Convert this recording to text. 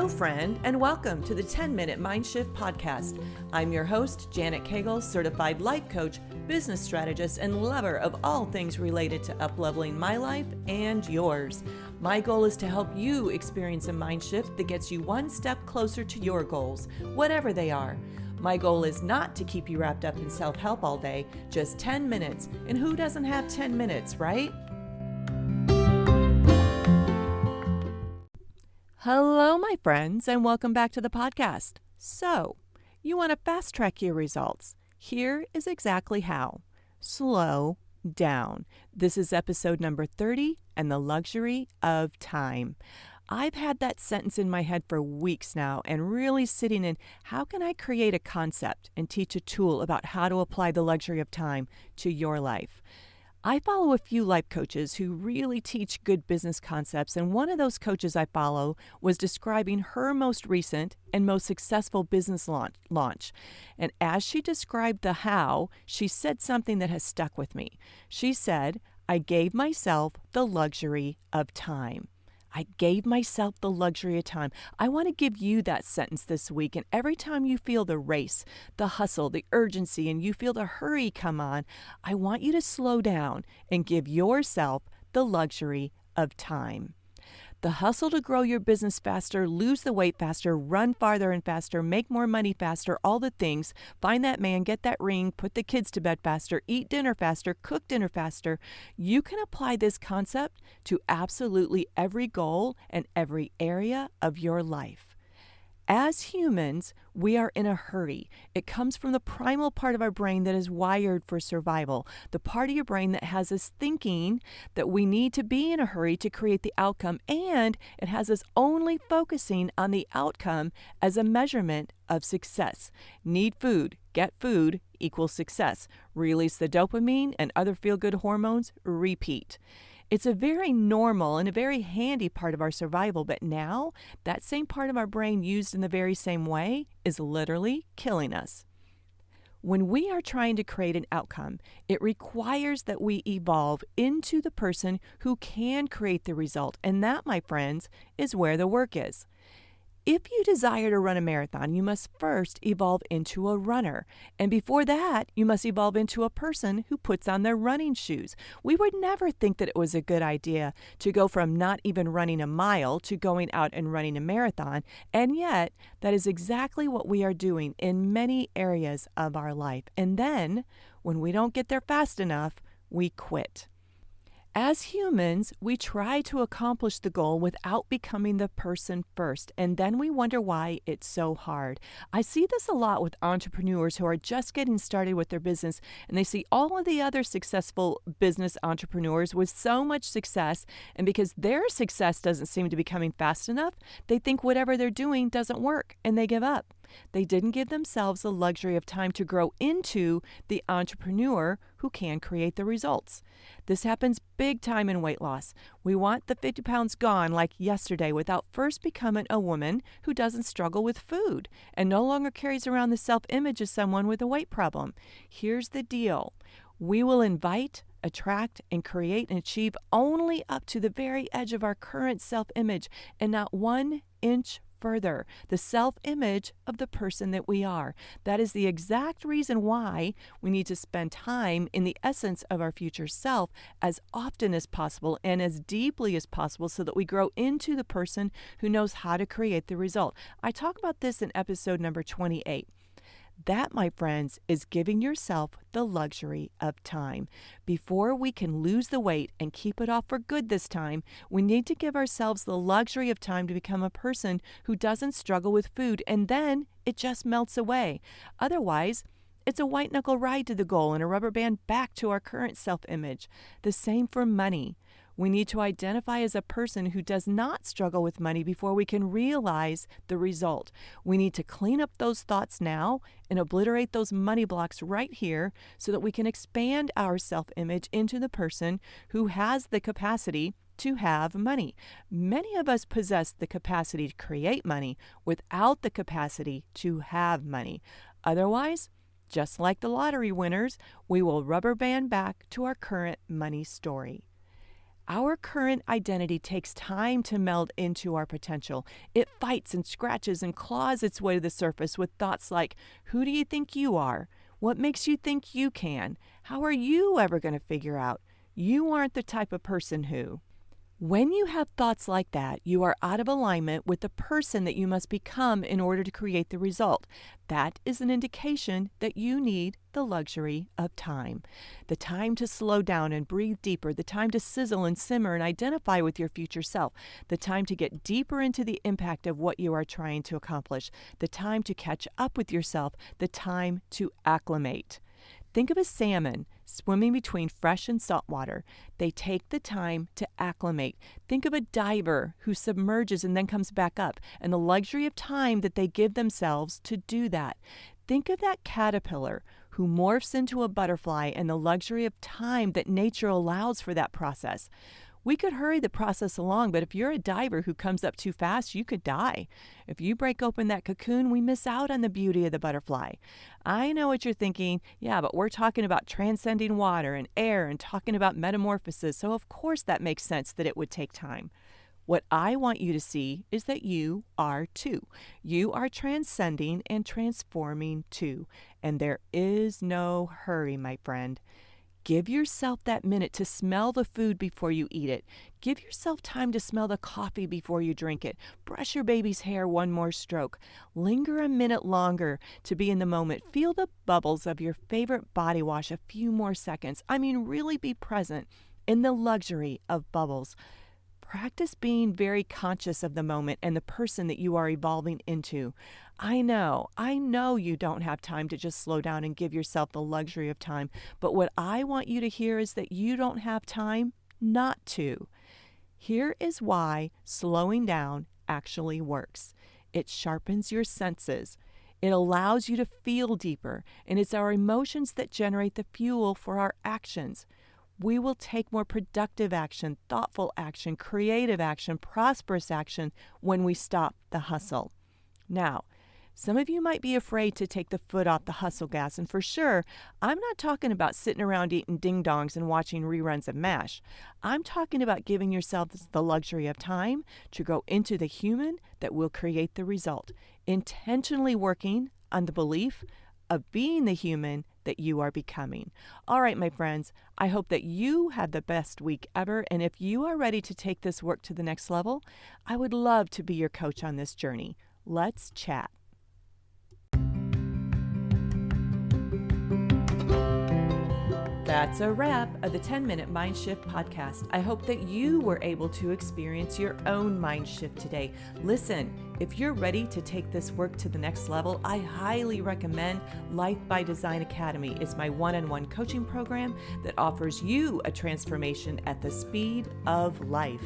Hello, friend, and welcome to the 10-Minute Mind Shift Podcast. I'm your host, Janet Cagle, certified life coach, business strategist, and lover of all things related to up-leveling my life and yours. My goal is to help you experience a mind shift that gets you one step closer to your goals, whatever they are. My goal is not to keep you wrapped up in self-help all day, just 10 minutes. And who doesn't have 10 minutes, right? Hello, my friends, and welcome back to the podcast. So, you want to fast track your results. Here is exactly how. Slow down. This is episode number 30 and the luxury of time. I've had that sentence in my head for weeks now and really sitting in how can I create a concept and teach a tool about how to apply the luxury of time to your life. I follow a few life coaches who really teach good business concepts, and one of those coaches I follow was describing her most recent and most successful business launch. And as she described the how, she said something that has stuck with me. She said, "I gave myself the luxury of time." I gave myself the luxury of time. I want to give you that sentence this week. And every time you feel the race, the hustle, the urgency, and you feel the hurry come on, I want you to slow down and give yourself the luxury of time. The hustle to grow your business faster, lose the weight faster, run farther and faster, make more money faster, all the things, find that man, get that ring, put the kids to bed faster, eat dinner faster, cook dinner faster. You can apply this concept to absolutely every goal and every area of your life. As humans, we are in a hurry. It comes from the primal part of our brain that is wired for survival, the part of your brain that has us thinking that we need to be in a hurry to create the outcome, and it has us only focusing on the outcome as a measurement of success. Need food, get food equals success. Release the dopamine and other feel-good hormones, repeat. It's a very normal and a very handy part of our survival, but now that same part of our brain used in the very same way is literally killing us. When we are trying to create an outcome, it requires that we evolve into the person who can create the result, and that, my friends, is where the work is. If you desire to run a marathon, you must first evolve into a runner. And before that, you must evolve into a person who puts on their running shoes. We would never think that it was a good idea to go from not even running a mile to going out and running a marathon. And yet, that is exactly what we are doing in many areas of our life. And then, when we don't get there fast enough, we quit. As humans, we try to accomplish the goal without becoming the person first, and then we wonder why it's so hard. I see this a lot with entrepreneurs who are just getting started with their business, and they see all of the other successful business entrepreneurs with so much success, and because their success doesn't seem to be coming fast enough, they think whatever they're doing doesn't work, and they give up. They didn't give themselves the luxury of time to grow into the entrepreneur who can create the results. This happens big time in weight loss. We want the 50 pounds gone like yesterday without first becoming a woman who doesn't struggle with food and no longer carries around the self-image of someone with a weight problem. Here's the deal. We will invite, attract, and create and achieve only up to the very edge of our current self-image and not 1 inch further, the self-image of the person that we are. That is the exact reason why we need to spend time in the essence of our future self as often as possible and as deeply as possible so that we grow into the person who knows how to create the result. I talk about this in episode number 28. That, my friends, is giving yourself the luxury of time. Before we can lose the weight and keep it off for good this time, we need to give ourselves the luxury of time to become a person who doesn't struggle with food, and then it just melts away. Otherwise, it's a white-knuckle ride to the goal and a rubber band back to our current self-image. The same for money. We need to identify as a person who does not struggle with money before we can realize the result. We need to clean up those thoughts now and obliterate those money blocks right here so that we can expand our self-image into the person who has the capacity to have money. Many of us possess the capacity to create money without the capacity to have money. Otherwise, just like the lottery winners, we will rubber band back to our current money story. Our current identity takes time to meld into our potential. It fights and scratches and claws its way to the surface with thoughts like, who do you think you are? What makes you think you can? How are you ever going to figure out? You aren't the type of person who. When you have thoughts like that, you are out of alignment with the person that you must become in order to create the result. That is an indication that you need the luxury of time. The time to slow down and breathe deeper, the time to sizzle and simmer and identify with your future self, the time to get deeper into the impact of what you are trying to accomplish, the time to catch up with yourself, the time to acclimate. Think of a salmon swimming between fresh and salt water. They take the time to acclimate. Think of a diver who submerges and then comes back up, and the luxury of time that they give themselves to do that. Think of that caterpillar who morphs into a butterfly and the luxury of time that nature allows for that process. We could hurry the process along, but if you're a diver who comes up too fast, you could die. If you break open that cocoon, we miss out on the beauty of the butterfly. I know what you're thinking. Yeah, but we're talking about transcending water and air and talking about metamorphosis, so of course that makes sense that it would take time. What I want you to see is that you are too. You are transcending and transforming too. And there is no hurry, my friend. Give yourself that minute to smell the food before you eat it. Give yourself time to smell the coffee before you drink it. Brush your baby's hair one more stroke. Linger a minute longer to be in the moment. Feel the bubbles of your favorite body wash a few more seconds. Really be present in the luxury of bubbles. Practice being very conscious of the moment and the person that you are evolving into. I know you don't have time to just slow down and give yourself the luxury of time, but what I want you to hear is that you don't have time not to. Here is why slowing down actually works. It sharpens your senses. It allows you to feel deeper, and it's our emotions that generate the fuel for our actions. We will take more productive action, thoughtful action, creative action, prosperous action when we stop the hustle. Now, some of you might be afraid to take the foot off the hustle gas, and for sure, I'm not talking about sitting around eating ding-dongs and watching reruns of MASH. I'm talking about giving yourself the luxury of time to grow into the human that will create the result, intentionally working on the belief of being the human that you are becoming. All right, my friends, I hope that you have the best week ever, and if you are ready to take this work to the next level, I would love to be your coach on this journey. Let's chat. That's a wrap of the 10-Minute Mind Shift podcast. I hope that you were able to experience your own mind shift today. Listen, if you're ready to take this work to the next level, I highly recommend Life by Design Academy. It's my one-on-one coaching program that offers you a transformation at the speed of life.